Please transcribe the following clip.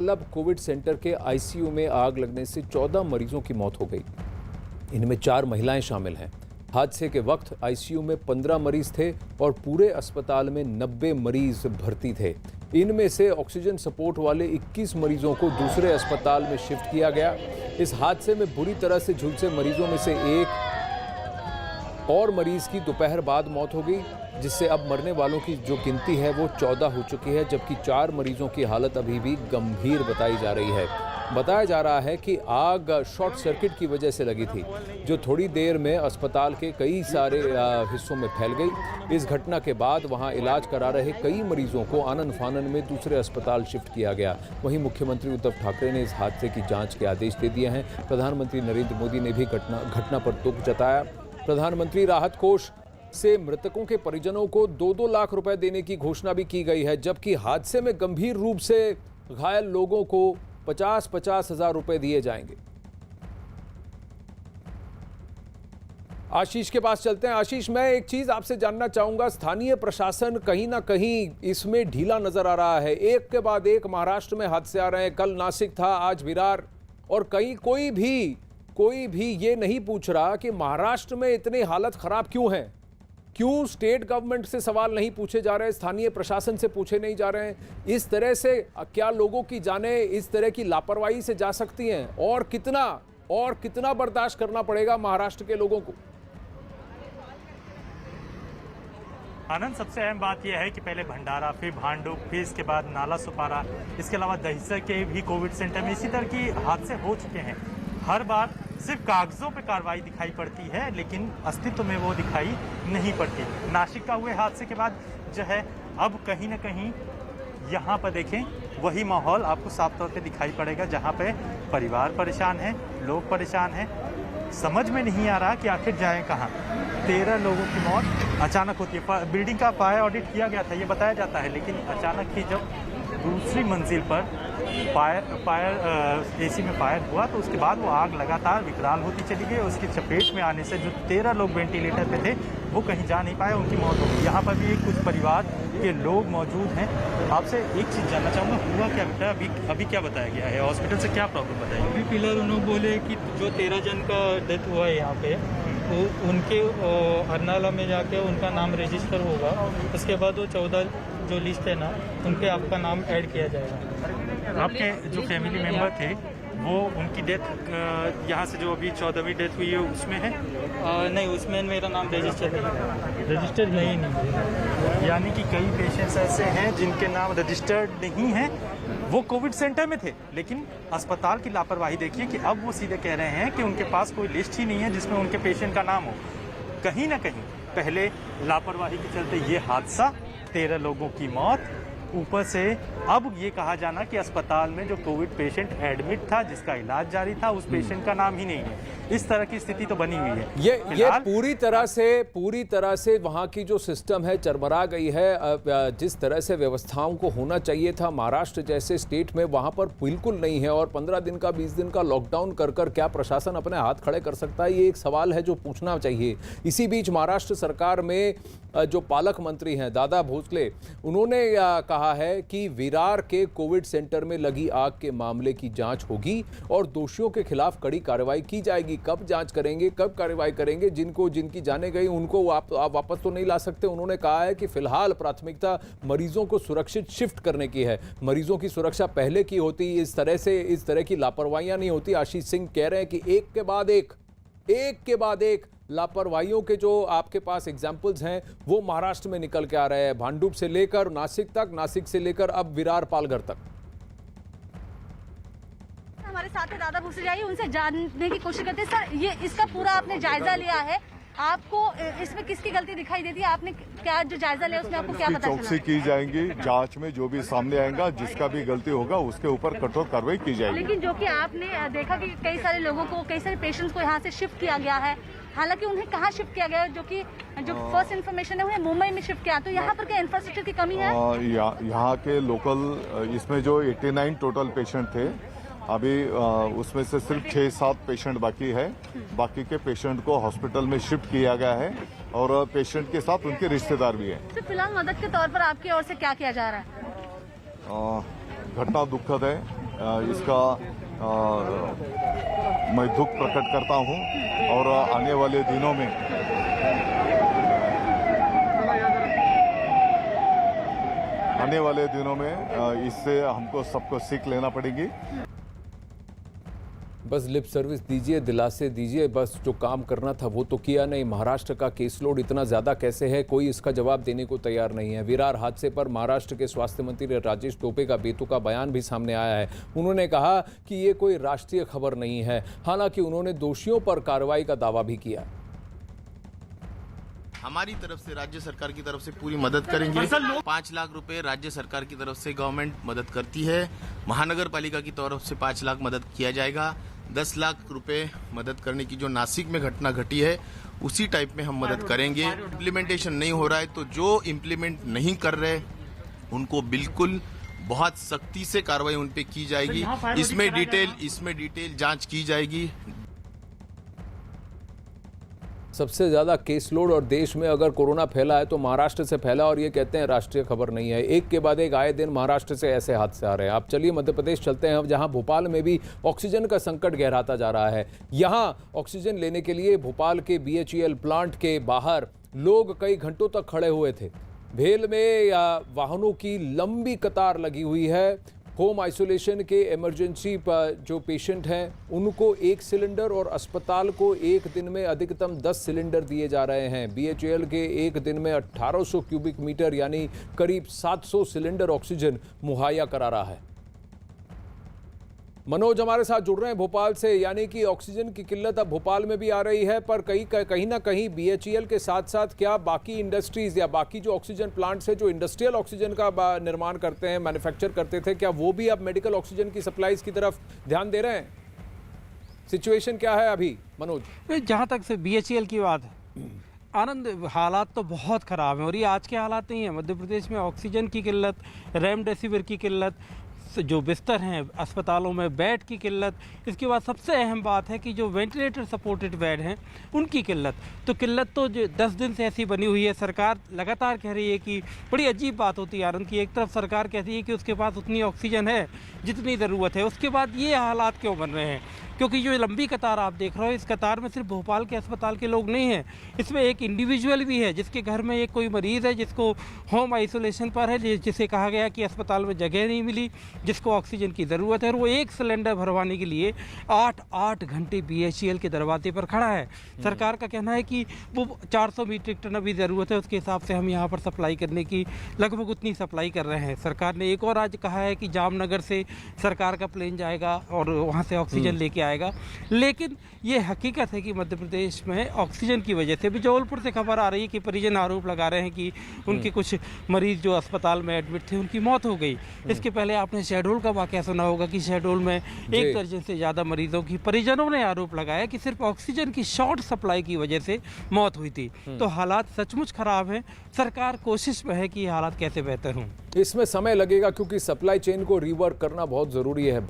Vallabh Covid centre के ICU में आग लगने से 14 मरीजों की मौत हो गई। इनमें 4 महिलाएं शामिल हैं। हादसे के वक्त आईसीयू में 15 मरीज थे और पूरे अस्पताल में 90 मरीज भर्ती थे। इनमें से ऑक्सीजन सपोर्ट वाले 21 मरीजों को दूसरे अस्पताल में शिफ्ट किया गया। इस हादसे में बुरी तरह से झुलसे मरीजों में से एक और मरीज की दोपहर बाद मौत हो गई, जिससे अब मरने वालों की जो गिनती है वो 14 हो चुकी है, जबकि 4 मरीजों की हालत अभी भी गंभीर बताई जा रही है। बताया जा रहा है कि आग शॉर्ट सर्किट की वजह से लगी थी, जो थोड़ी देर में अस्पताल के कई सारे हिस्सों में फैल गई। इस घटना के बाद वहां इलाज करा रहे कई मरीजों को आनन फानन में दूसरे अस्पताल शिफ्ट किया गया। वहीं मुख्यमंत्री उद्धव ठाकरे ने इस हादसे की जांच के आदेश दे दिए हैं। प्रधानमंत्री नरेंद्र मोदी ने भी घटना पर दुख जताया। प्रधानमंत्री राहत कोष से मृतकों के परिजनों को 2-2 लाख रुपए देने की घोषणा भी की गई है, जबकि हादसे में गंभीर रूप से घायल लोगों को 50-50 हजार रुपए दिए जाएंगे। आशीष के पास चलते हैं। आशीष, मैं एक चीज आपसे जानना चाहूंगा, स्थानीय प्रशासन कहीं ना कहीं इसमें ढीला नजर आ रहा है। एक के बाद एक महाराष्ट्र में हादसे आ रहे हैं। कल नासिक था, आज विरार, और कहीं कोई भी ये नहीं पूछ रहा कि महाराष्ट्र में इतनी हालत खराब क्यों है। क्यों स्टेट गवर्नमेंट से सवाल नहीं पूछे जा रहे, स्थानीय प्रशासन से पूछे नहीं जा रहे हैं। इस तरह से क्या लोगों की जानें इस तरह की लापरवाही से जा सकती हैं? और कितना बर्दाश्त करना पड़ेगा महाराष्ट्र के लोगों को? आनंद, सबसे अहम बात यह है कि पहले भंडारा, फिर भांडुप, फिर इसके बाद नाला सुपारा, इसके अलावा दहिसर के भी कोविड सेंटर में इसी तरह की हादसे हो चुके हैं। हर बार सिर्फ कागजों पे कार्रवाई दिखाई पड़ती है, लेकिन अस्तित्व में वो दिखाई नहीं पड़ती। नासिक का हुए हादसे के बाद जो है, अब कहीं ना कहीं यहाँ पर देखें वही माहौल आपको साफ तौर पे दिखाई पड़ेगा, जहाँ पे परिवार परेशान है, लोग परेशान हैं। समझ में नहीं आ रहा कि आखिर जाएं कहाँ। 13 लोगों की मौत अचानक होती है। बिल्डिंग का फायर ऑडिट किया गया था, ये बताया जाता है, लेकिन अचानक ही जब दूसरी मंजिल पर एसी में फायर हुआ तो उसके बाद वो आग लगातार विकराल होती चली गई। उसकी चपेट में आने से जो 13 लोग वेंटिलेटर पे थे वो कहीं जा नहीं पाए, उनकी मौत हो गई। यहाँ पर भी कुछ परिवार के लोग मौजूद हैं। आपसे एक चीज़ जानना चाहूँगा, हुआ क्या बेटा? अभी क्या बताया गया है? हॉस्पिटल से क्या प्रॉब्लम बताई? अभी फिलहाल उन्होंने बोले कि जो 13 जन का डेथ हुआ है यहाँ पे, तो उनके अर्नाला में जाके उनका नाम रजिस्टर होगा। उसके बाद वो 14 जो लिस्ट है ना, उनके आपका नाम ऐड किया जाएगा। आपके जो फैमिली मेंबर थे वो उनकी डेथ यहाँ से जो अभी 14वीं डेथ हुई है उसमें है? नहीं, उसमें मेरा नाम रजिस्टर नहीं। यानी कि कई पेशेंट्स ऐसे हैं जिनके नाम रजिस्टर्ड नहीं हैं। वो कोविड सेंटर में थे, लेकिन अस्पताल की लापरवाही देखिए कि अब वो सीधे कह रहे हैं कि उनके पास कोई लिस्ट ही नहीं है जिसमें उनके पेशेंट का नाम हो। कहीं ना कहीं पहले लापरवाही के चलते ये हादसा, 13 लोगों की मौत, ऊपर से अब ये कहा जाना कि अस्पताल में जो कोविड पेशेंट एडमिट था, जिसका इलाज जारी था, उस पेशेंट का नाम ही नहीं है। इस तरह की स्थिति तो बनी हुई है। ये पूरी तरह से वहाँ की जो सिस्टम है चरमरा गई है। जिस तरह से व्यवस्थाओं को होना चाहिए था महाराष्ट्र जैसे स्टेट में, वहाँ पर बिल्कुल नहीं है। और 15 दिन का 20 दिन का लॉकडाउन कर क्या प्रशासन अपने हाथ खड़े कर सकता है? ये एक सवाल है जो पूछना चाहिए। इसी बीच महाराष्ट्र सरकार में जो पालक मंत्री हैं दादा भोसले, उन्होंने कहा है कि विरार के कोविड सेंटर में लगी आग के मामले की जांच होगी और दोषियों के खिलाफ कड़ी कार्रवाई की जाएगी। कब जांच करेंगे, कब कार्रवाई करेंगे? जिनकी जाने गई उनको आप वापस तो नहीं ला सकते। उन्होंने कहा है कि फिलहाल प्राथमिकता मरीजों को सुरक्षित शिफ्ट करने की है। मरीजों की सुरक्षा पहले की होती, इस तरह की लापरवाहियां नहीं होती। आशीष सिंह कह रहे हैं कि एक के बाद एक लापरवाहियों के जो आपके पास एग्जाम्पल्स हैं वो महाराष्ट्र में निकल के आ रहे हैं। भांडुप से लेकर नासिक तक, नासिक से लेकर अब विरार पालघर तक। हमारे साथ दादा भूसे जाइए, उनसे जानने की कोशिश करते हैं। सर, ये इसका पूरा आपने जायजा लिया है, आपको इसमें किसकी गलती दिखाई देती है? आपने क्या जो जायजा लिया उसमें आपको क्या पता चला? चौकसी की जाएंगी, जांच में जो भी सामने आएगा, जिसका भी गलती होगा उसके ऊपर कठोर कार्रवाई की जाएगी। लेकिन जो कि आपने देखा कि कई सारे लोगों को, कई सारे पेशेंट्स को यहाँ से शिफ्ट किया गया है, हालांकि उन्हें कहाँ शिफ्ट किया गया है? जो फर्स्ट इन्फॉर्मेशन है उन्हें मुंबई में शिफ्ट किया। तो यहाँ पर क्या इंफ्रास्ट्रक्चर की कमी है? यहाँ के लोकल, इसमें जो 89 टोटल पेशेंट थे, अभी उसमें से सिर्फ 6-7 पेशेंट बाकी है। बाकी के पेशेंट को हॉस्पिटल में शिफ्ट किया गया है और पेशेंट के साथ उनके रिश्तेदार भी हैं। तो फिलहाल मदद के तौर पर आपकी ओर से क्या किया जा रहा है? घटना दुखद है, इसका मैं दुख प्रकट करता हूं और आने वाले दिनों में इससे हमको सबको सीख लेना पड़ेगी। बस लिप सर्विस दीजिए, दिलासे दीजिए, बस जो काम करना था वो तो किया नहीं। महाराष्ट्र का केसलोड इतना ज़्यादा कैसे है, कोई इसका जवाब देने को तैयार नहीं है। विरार हादसे पर महाराष्ट्र के स्वास्थ्य मंत्री राजेश टोपे का बेतुका बयान भी सामने आया है। उन्होंने कहा कि ये कोई राष्ट्रीय खबर नहीं है। हालांकि उन्होंने दोषियों पर कार्रवाई का दावा भी किया। हमारी तरफ से राज्य सरकार की तरफ से पूरी मदद करेंगे। 5 लाख रुपए राज्य सरकार की तरफ से गवर्नमेंट मदद करती है। महानगर पालिका की तरफ से 5 लाख मदद किया जाएगा। 10 लाख रुपए मदद करने की जो नासिक में घटना घटी है उसी टाइप में हम मदद करेंगे। इम्प्लीमेंटेशन नहीं हो रहा है तो जो इम्प्लीमेंट नहीं कर रहे उनको बिल्कुल बहुत सख्ती से कार्रवाई उन पे की जाएगी। इसमें डिटेल जांच की जाएगी। सबसे ज़्यादा केसलोड और देश में अगर कोरोना फैला है तो महाराष्ट्र से फैला, और ये कहते हैं राष्ट्रीय खबर नहीं है। एक के बाद एक आए दिन महाराष्ट्र से ऐसे हादसे आ रहे हैं। आप चलिए मध्य प्रदेश चलते हैं, जहां भोपाल में भी ऑक्सीजन का संकट गहराता जा रहा है। यहां ऑक्सीजन लेने के लिए भोपाल के BHEL प्लांट के बाहर लोग कई घंटों तक खड़े हुए थे। भेल में वाहनों की लंबी कतार लगी हुई है। होम आइसोलेशन के इमरजेंसी जो पेशेंट हैं उनको 1 सिलेंडर और अस्पताल को एक दिन में अधिकतम 10 सिलेंडर दिए जा रहे हैं। BHEL के एक दिन में 1800 क्यूबिक मीटर यानी करीब 700 सिलेंडर ऑक्सीजन मुहैया करा रहा है। मनोज हमारे साथ जुड़ रहे हैं भोपाल से। यानी कि ऑक्सीजन की किल्लत अब भोपाल में भी आ रही है, पर कहीं ना कहीं BHEL के साथ साथ क्या बाकी इंडस्ट्रीज या बाकी जो ऑक्सीजन प्लांट्स है जो इंडस्ट्रियल ऑक्सीजन का निर्माण करते हैं, मैन्युफैक्चर करते थे, क्या वो भी अब मेडिकल ऑक्सीजन की सप्लाईज की तरफ ध्यान दे रहे हैं? सिचुएशन क्या है अभी मनोज? जहाँ तक से BHEL की बात है आनंद, हालात तो बहुत ख़राब हैं और ये आज के हालात नहीं है। मध्य प्रदेश में ऑक्सीजन की किल्लत, रेमडेसिविर की किल्लत, जो बिस्तर हैं अस्पतालों में, बेड की किल्लत, इसके बाद सबसे अहम बात है कि जो वेंटिलेटर सपोर्टेड बेड हैं उनकी किल्लत तो जो 10 दिन से ऐसी बनी हुई है। सरकार लगातार कह रही है कि बड़ी अजीब बात होती है आनंद की, एक तरफ सरकार कहती है कि उसके पास उतनी ऑक्सीजन है जितनी ज़रूरत है, उसके बाद ये हालात क्यों बन रहे हैं? क्योंकि जो लंबी कतार आप देख रहे हो, इस कतार में सिर्फ भोपाल के अस्पताल के लोग नहीं हैं, इसमें एक इंडिविजुअल भी है जिसके घर में एक कोई मरीज़ है जिसको होम आइसोलेशन पर है, जिसे कहा गया कि अस्पताल में जगह नहीं मिली, जिसको ऑक्सीजन की ज़रूरत है, और वो 1 सिलेंडर भरवाने के लिए 8 घंटे BHEL के दरवाजे पर खड़ा है। सरकार का कहना है कि वो 400 मीट्रिक टन अभी ज़रूरत है, उसके हिसाब से हम यहाँ पर सप्लाई करने की लगभग उतनी सप्लाई कर रहे हैं। सरकार ने एक और आज कहा है कि जामनगर से सरकार का प्लेन जाएगा और वहाँ से ऑक्सीजन लेके आएगा। लेकिन ये हकीकत है कि मध्य प्रदेश में ऑक्सीजन की वजह से भी, जबलपुर से खबर आ रही है कि परिजन आरोप लगा रहे हैं कि उनके कुछ मरीज जो अस्पताल में एडमिट थे उनकी मौत हो गई। इसके पहले आपने शहडोल का वाकया सुना होगा कि शहडोल में 1 दर्जन से ज़्यादा मरीजों की परिजनों ने आरोप लगाया कि सिर्फ ऑक्सीजन की शॉर्ट सप्लाई की वजह से मौत हुई थी। तो हालात सचमुच खराब हैं। सरकार कोशिश में है कि ये हालात कैसे बेहतर हों। इसमें समय लगेगा क्योंकि सप्लाई चेन को रिवर्क करना बहुत ज़रूरी है।